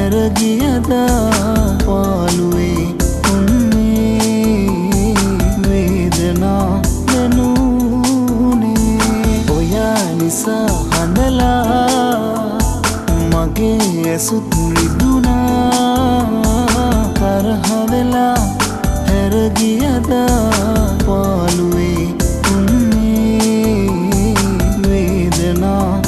හැරගියද පාළුවේ උන්නේ වේදනා දැනුනේ ඔයා නිසා හඬලා මගේ ඇසුත් රිදුනා තරහ වෙලා හැරගියද පාළුවේ උන්නේ වේදනා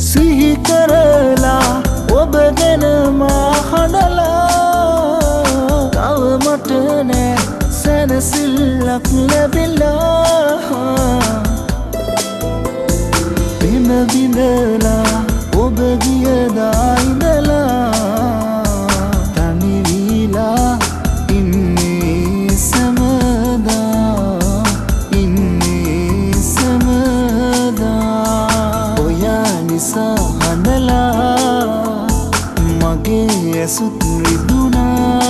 සිහි කරලා ඔබ ගැන මා හඬලා තව මට නෑ සැනසිල්ලක් ලැබිලා පෙම විඳලා ඔබ ගියදා ඉඳලා තනි වීලා ඉන්නේ සැමදා ඔයා නිසා හඬලා මගේ ඇසුත් රිදුනා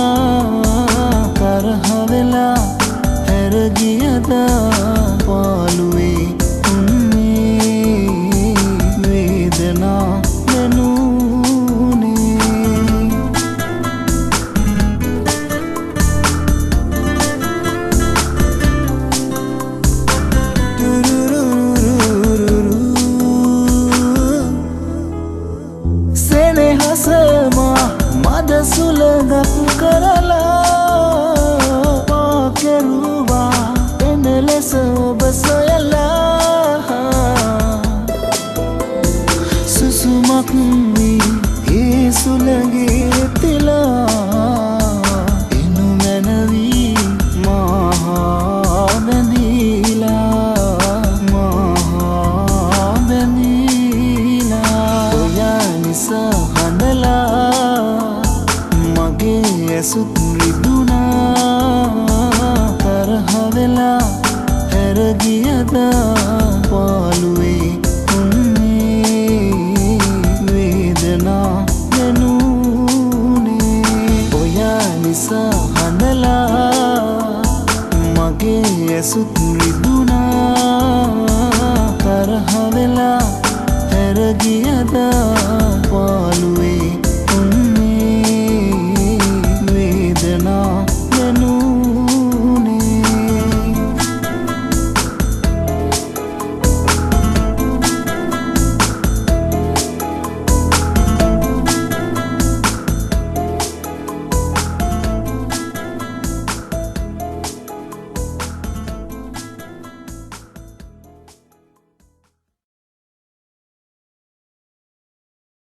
තරහ වෙලා හැරගියද පාළුවේ උන්නේ වේදනා දැනුනේ සෙනෙහසමා මද සුළඟක් කරලා පා කෙරුවා එන ලෙස ඔබ සොයලා සුසුමක් වී ඒ සුළඟේ තිලා එනු මැනවී මහා බැඳීලා ඔයා නිසා හඬලා මගේ ඇසුත් රිදුනා තරහ වෙලා හැරගියද පාළුවේ උන්නේ වේදනා දැනුනේ ඔයා නිසා හඬලා මගේ ඇසුත් රිදුනා තරහ වෙලා හැරගියද පාළුවේ